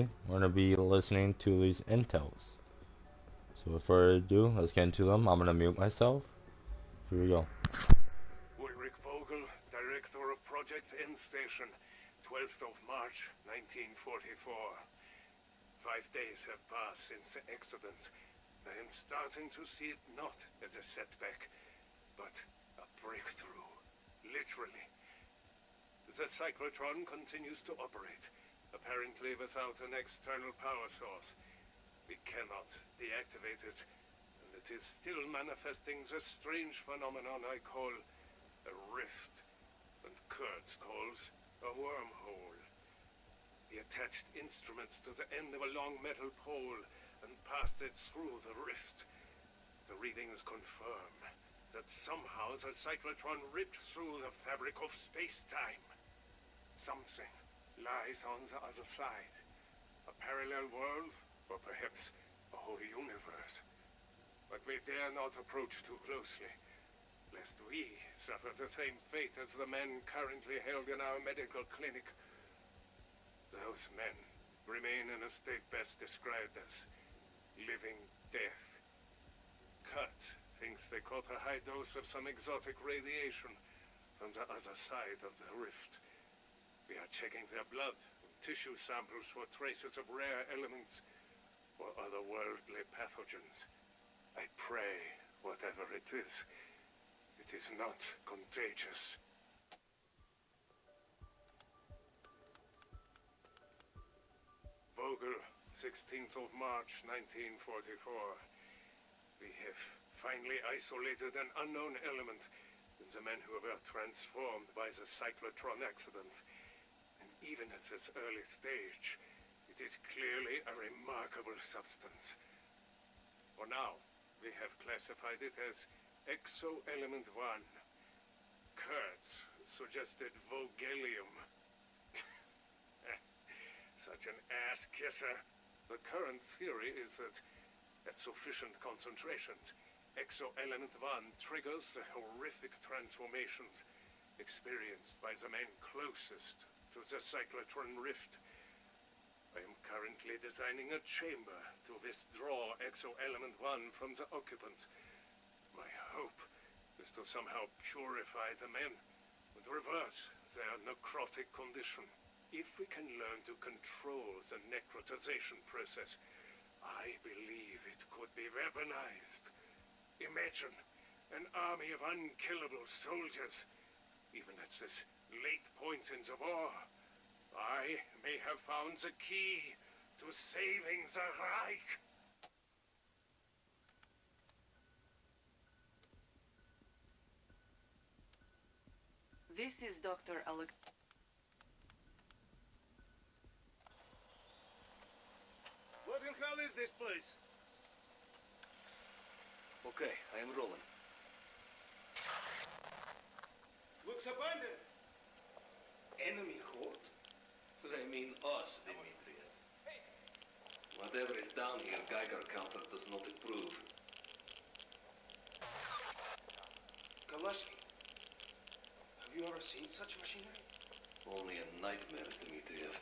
We're gonna be listening to these intels. So without further ado, let's get into them. I'm gonna mute myself. Here we go. Ulrich Vogel, Director of Project N Station, 12th of March, 1944. 5 days have passed since the accident. I am starting to see it not as a setback, but a breakthrough. Literally. The cyclotron continues to operate, apparently without an external power source. We cannot deactivate it, and it is still manifesting the strange phenomenon I call a rift, and Kurtz calls a wormhole. He attached instruments to the end of a long metal pole and passed it through the rift. The readings confirm that somehow the cyclotron ripped through the fabric of space-time. Something lies on the other side. A parallel world, or perhaps a whole universe. But we dare not approach too closely, lest we suffer the same fate as the men currently held in our medical clinic. Those men remain in a state best described as living death. Kurtz thinks they caught a high dose of some exotic radiation from the other side of the rift. We are checking their blood and tissue samples for traces of rare elements or otherworldly pathogens. I pray, whatever it is not contagious. Vogel, 16th of March, 1944. We have finally isolated an unknown element in the men who were transformed by the cyclotron accident. And even at this early stage, it is clearly a remarkable substance. For now, we have classified it as Exo-Element 1. Kurtz suggested Vogelium. Such an ass-kisser. The current theory is that at sufficient concentrations, Exo-Element 1 triggers the horrific transformations experienced by the men closest to the cyclotron rift. I am currently designing a chamber to withdraw Exo-Element 1 from the occupant. My hope is to somehow purify the men and reverse their necrotic condition. If we can learn to control the necrotization process, I believe it could be weaponized. Imagine an army of unkillable soldiers. Even at this late point in the war, I may have found the key to saving the Reich. This is Dr. Alex. What in hell is this place? Okay, I am rolling. Looks abandoned. Enemy horde? They mean us, Dmitriev. Whatever is down here, Geiger counter does not approve. Kalashki, have you ever seen such machinery? Only in nightmares, Dmitriev.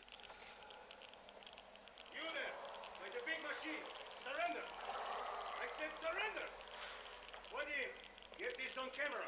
You there, by the big machine, surrender! I said surrender! What in? Get this on camera.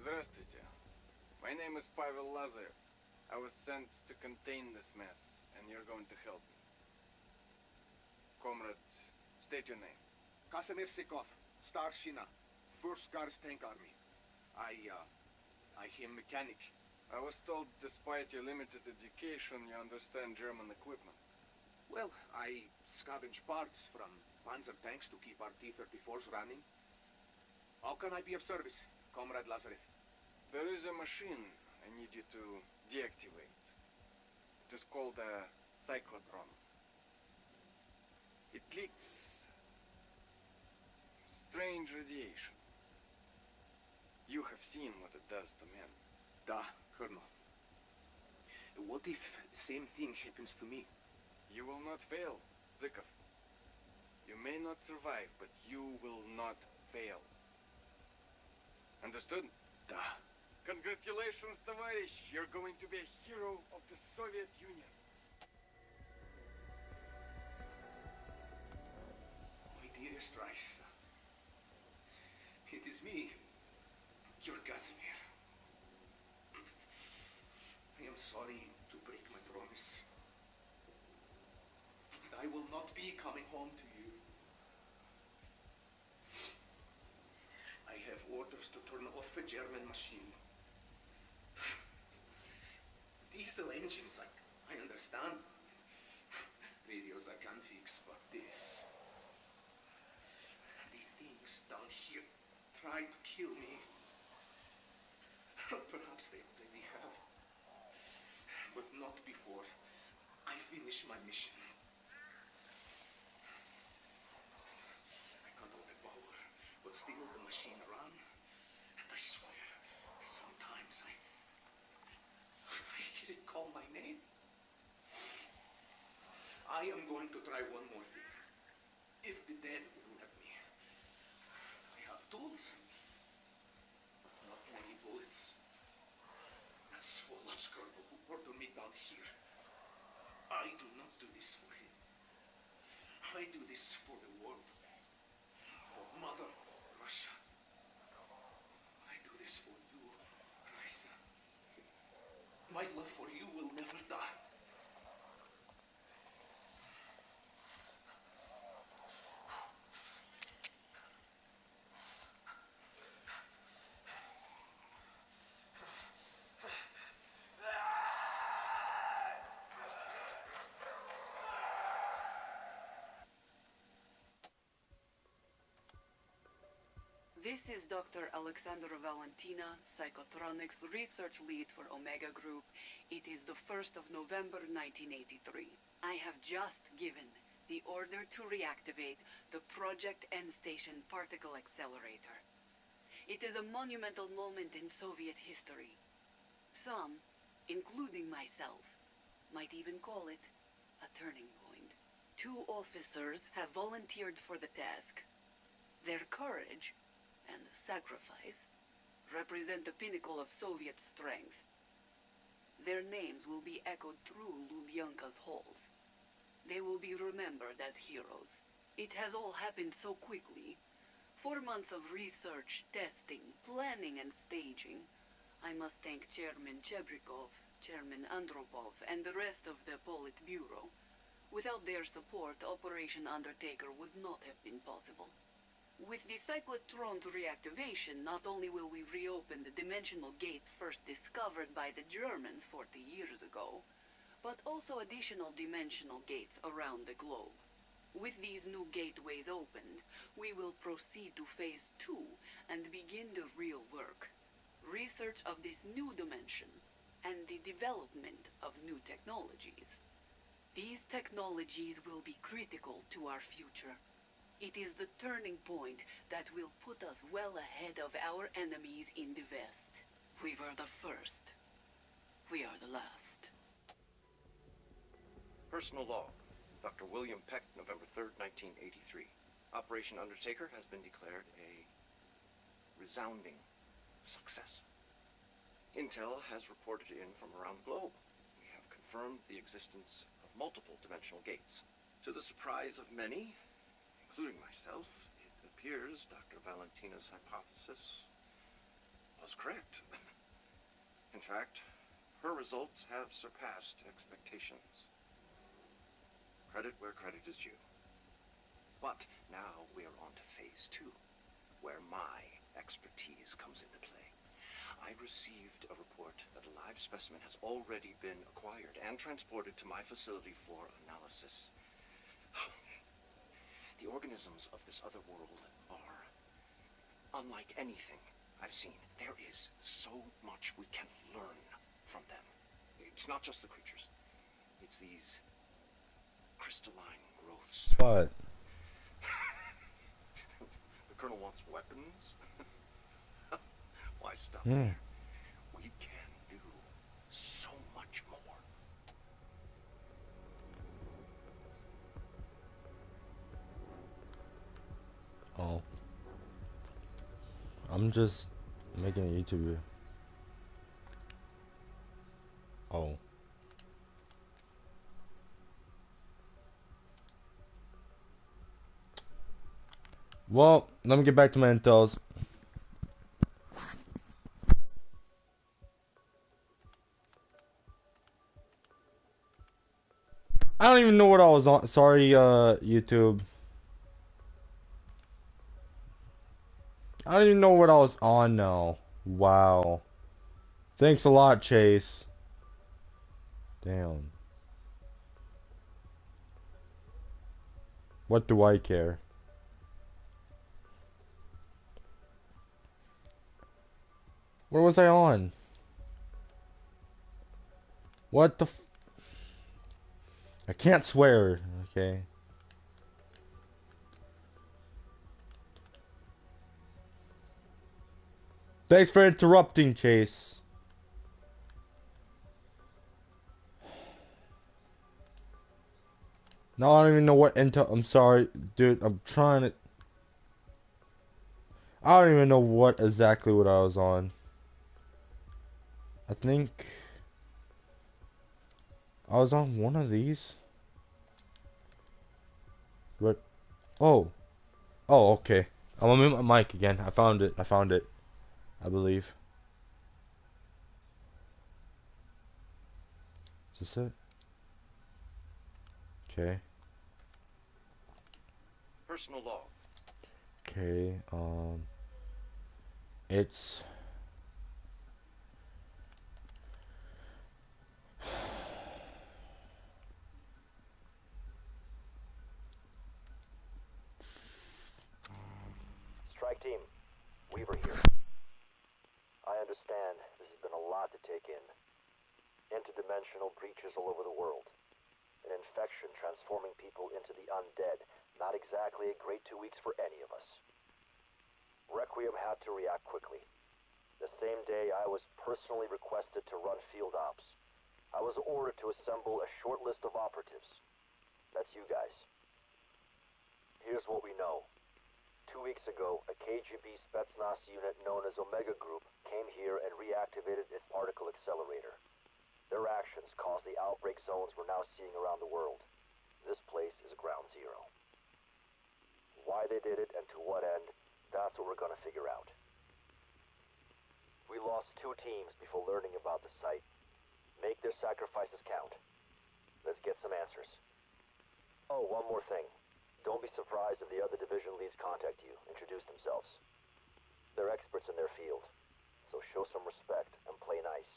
Здравствуйте. My name is Pavel Lazarev. I was sent to contain this mess, and you're going to help me. Comrade, state your name. Kasimir Sikov, Starshina, 1st Guards Tank Army. I am mechanic. I was told despite your limited education, you understand German equipment. Well, I scavenge parts from panzer tanks to keep our T-34s running. How can I be of service, Comrade Lazarev? There is a machine I need you to deactivate. It is called a cyclotron. It leaks strange radiation. seen what it does to men. Da, Colonel. What if same thing happens to me? You will not fail, Zykov. You may not survive, but you will not fail. Understood? Da. Congratulations, товарищ! You're going to be a hero of the Soviet Union. My dearest Raisa, it is me, your Casimir. I am sorry to break my promise. I will not be coming home to you. I have orders to turn off a German machine. Diesel engines, I understand. Radios I can fix, but this... The things down here try to kill me. Perhaps they already have. But not before I finish my mission. I cut all the power, but still the machine ran. And I swear, sometimes I hear it call my name. I am going to try one more thing. If the dead will let me. I have tools, but not many bullets. That Swolachka who ordered me down here. I do not do this for him. I do this for the world. For Mother Russia. I do this for you, Raisa. My love for you will never die. This is Dr. Alexander Valentina, Psychotronics Research Lead for Omega Group. It is the 1st of November, 1983. I have just given the order to reactivate the Project End Station Particle Accelerator. It is a monumental moment in Soviet history. Some, including myself, might even call it a turning point. 2 officers have volunteered for the task. Their courage and sacrifice represent the pinnacle of Soviet strength. Their names will be echoed through Lubyanka's halls. They will be remembered as heroes. It has all happened so quickly. 4 months of research, testing, planning, and staging. I must thank Chairman Chebrikov, Chairman Andropov, and the rest of the Politburo. Without their support, Operation Undertaker would not have been possible. With the cyclotron's reactivation, not only will we reopen the dimensional gate first discovered by the Germans 40 years ago, but also additional dimensional gates around the globe. With these new gateways opened, we will proceed to Phase 2 and begin the real work. Research of this new dimension and the development of new technologies. These technologies will be critical to our future. It is the turning point that will put us well ahead of our enemies in the West. We were the first. We are the last. Personal log. Dr. William Peck, November 3rd, 1983. Operation Undertaker has been declared a resounding success. Intel has reported in from around the globe. We have confirmed the existence of multiple dimensional gates. To the surprise of many, including myself, it appears Dr. Valentina's hypothesis was correct. In fact, her results have surpassed expectations. Credit where credit is due. But now we are on to Phase 2, where my expertise comes into play. I received a report that a live specimen has already been acquired and transported to my facility for analysis. The organisms of this other world are unlike anything I've seen. There is so much we can learn from them. It's not just the creatures. It's these crystalline growths. What? The Colonel wants weapons? Why stop Hmm. we can do so much more. Oh. I'm just making a YouTube video. Oh. Well, let me get back to my intels. I don't even know what I was on. Sorry, YouTube. I don't even know what I was on now. Wow. Thanks a lot, Chase. Damn. What do I care? Where was I on? What the f— I can't swear, okay? Thanks for interrupting, Chase. Now I don't even know what intel— I'm sorry, dude, I'm trying to— I don't even know what exactly what I was on. I think I was on one of these. But oh. Oh, okay. I'm gonna mute my mic again. I found it. I found it. I believe. Is this it? Okay. Personal log. Okay. It's Strike team, Weaver here. I understand this has been a lot to take in. Interdimensional breaches all over the world. An infection transforming people into the undead. Not exactly a great 2 weeks for any of us. Requiem had to react quickly. The same day I was personally requested to run field ops. I was ordered to assemble a short list of operatives. That's you guys. Here's what we know. 2 weeks ago, a KGB Spetsnaz unit known as Omega Group came here and reactivated its particle accelerator. Their actions caused the outbreak zones we're now seeing around the world. This place is ground zero. Why they did it and to what end, that's what we're gonna figure out. We lost 2 teams before learning about the site. Make their sacrifices count. Let's get some answers. Oh, one more thing. Don't be surprised if the other division leads contact you, introduce themselves. They're experts in their field, so show some respect and play nice.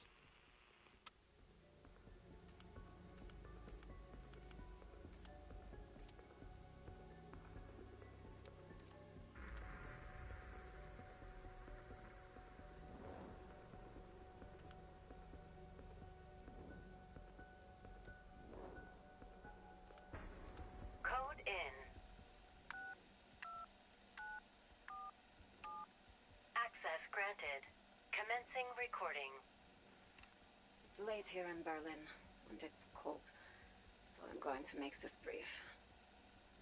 Code in. Access granted. Commencing recording. It's late here in Berlin, and it's cold, so I'm going to make this brief.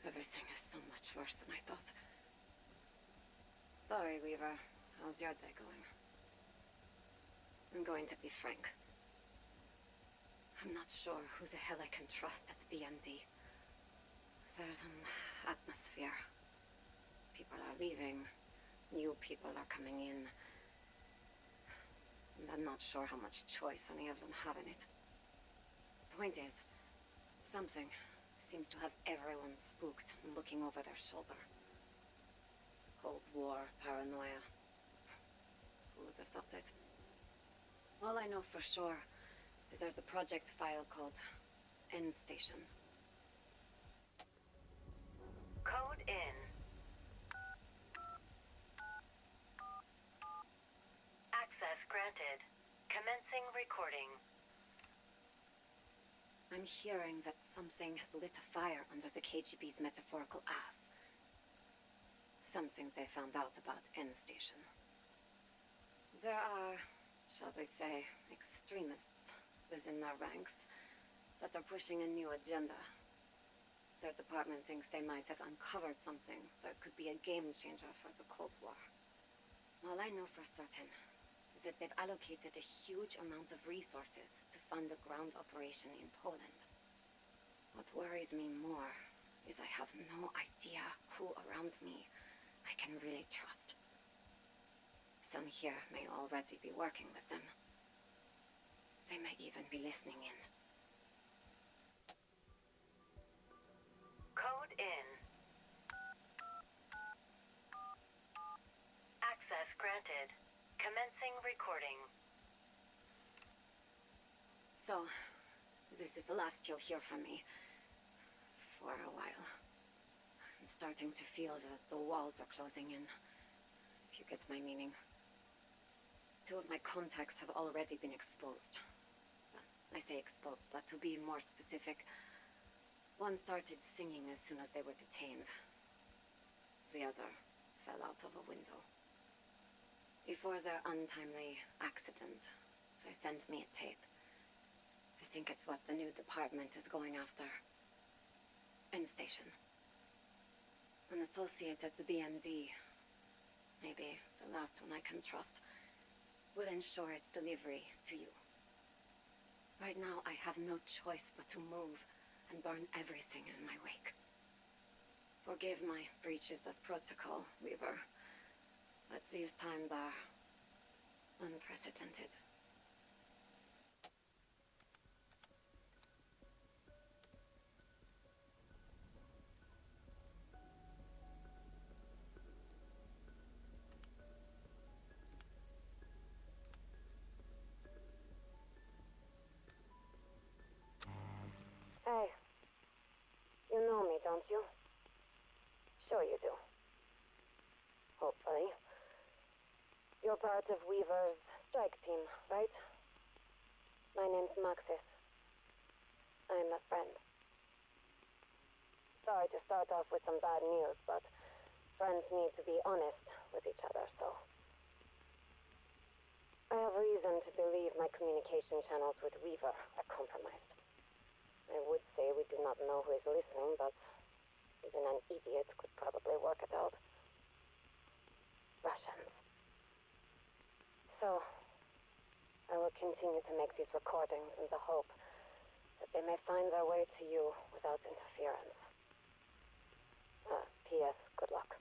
Everything is so much worse than I thought. Sorry, Weaver. How's your day going? I'm going to be frank. I'm not sure who the hell I can trust at the BMD. There's an atmosphere. People are leaving. New people are coming in. And I'm not sure how much choice any of them have in it. Point is, something seems to have everyone spooked and looking over their shoulder. Cold War paranoia. Who would have thought it? All I know for sure is there's a project file called End Station. Code in. Access granted. Commencing recording. I'm hearing that something has lit a fire under the KGB's metaphorical ass. Something they found out about End Station. There are, shall we say, extremists within their ranks that are pushing a new agenda. Their department thinks they might have uncovered something that could be a game changer for the Cold War. All I know for certain is that they've allocated a huge amount of resources to fund a ground operation in Poland. What worries me more is I have no idea who around me I can really trust. Some here may already be working with them. They may even be listening in. Code in. Access granted. Commencing recording. So, this is the last you'll hear from me. For a while. I'm starting to feel that the walls are closing in. If you get my meaning. 2 of my contacts have already been exposed. Well, I say exposed, but to be more specific, one started singing as soon as they were detained. The other fell out of a window. Before their untimely accident, they sent me a tape. I think it's what the new department is going after. End station. An associate at the BMD, maybe the last one I can trust, will ensure its delivery to you. Right now, I have no choice but to move and burn everything in my wake. Forgive my breaches of protocol, Weaver, but these times are unprecedented. Hey, you know me, don't you? Sure you do. Hopefully. You're part of Weaver's strike team, right? My name's Maxis. I'm a friend. Sorry to start off with some bad news, but friends need to be honest with each other, so... I have reason to believe my communication channels with Weaver are compromised. I would say we do not know who is listening, but even an idiot could probably work it out. Russians. So, I will continue to make these recordings in the hope that they may find their way to you without interference. P.S. Good luck.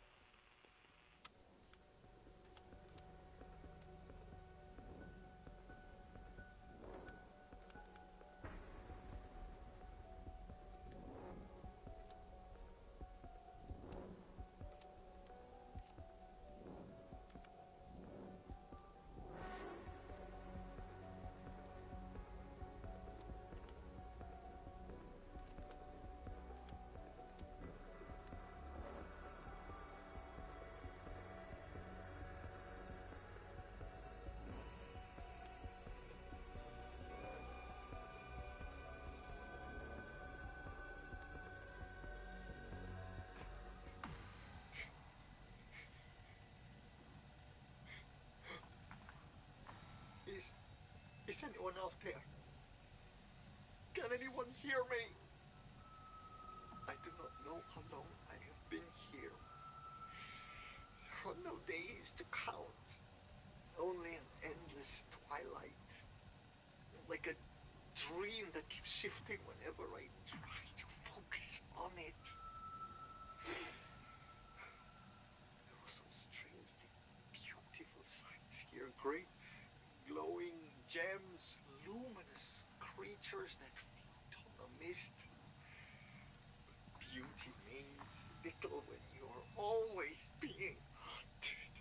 Is anyone out there? Can anyone hear me? I do not know how long I have been here. There are no days to count. Only an endless twilight. Like a dream that keeps shifting whenever I try to focus on it. There are some strangely beautiful sights here. Great glowing gems, luminous creatures that float on the mist. Beauty means little when you're always being hunted.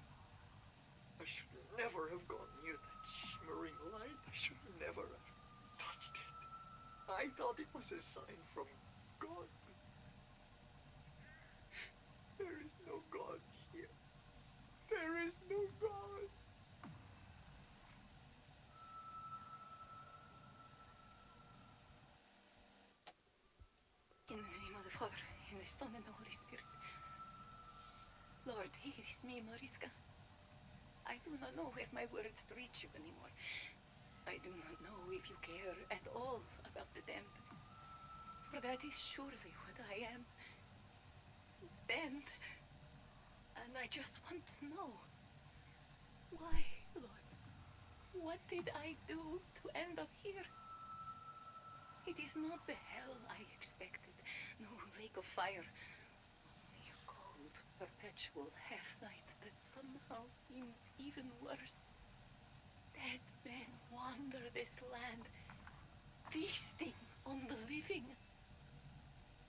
I should never have gone near that shimmering light. I should never have touched it. I thought it was a sign from God. There is no God here. There is no God. In the name of the Father, and the Son, and the Holy Spirit. Lord, it is me, Mariska. I I do not know if my words reach you anymore. I do not know if you care at all about the damned. For that is surely what I am. Damned. And I just want to know. Why, Lord? What did I do to end up here? It is not the hell I expected. No lake of fire. Only a cold, perpetual half-light that somehow seems even worse. Dead men wander this land, feasting on the living.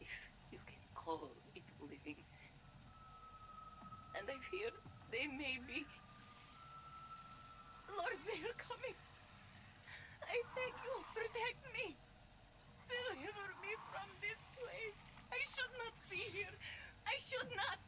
If you can call it living. And I fear they may be. Lord, they are coming. I beg you, protect me. Deliver me from this place. I should not be here. I should not.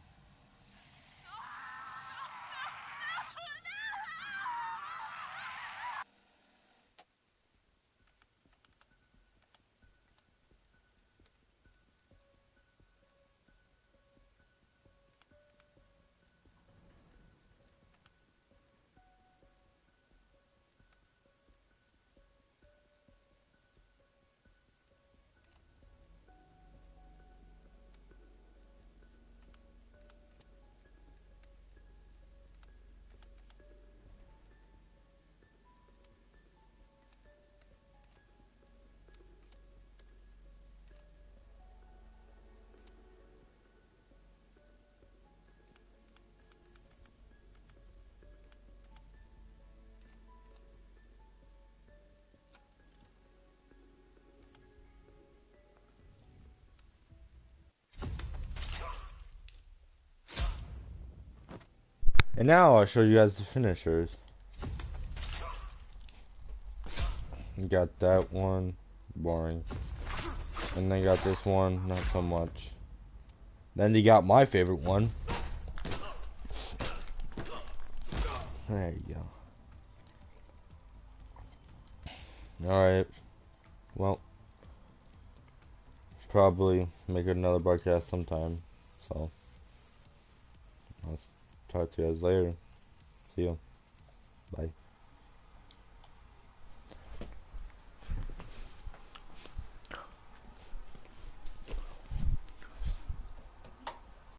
And now I'll show you guys the finishers. You got that one, boring. And then you got this one, not so much. Then you got my favorite one. There you go. Alright. Well, probably make another broadcast sometime. So, I'll talk to you guys later. See you. Bye.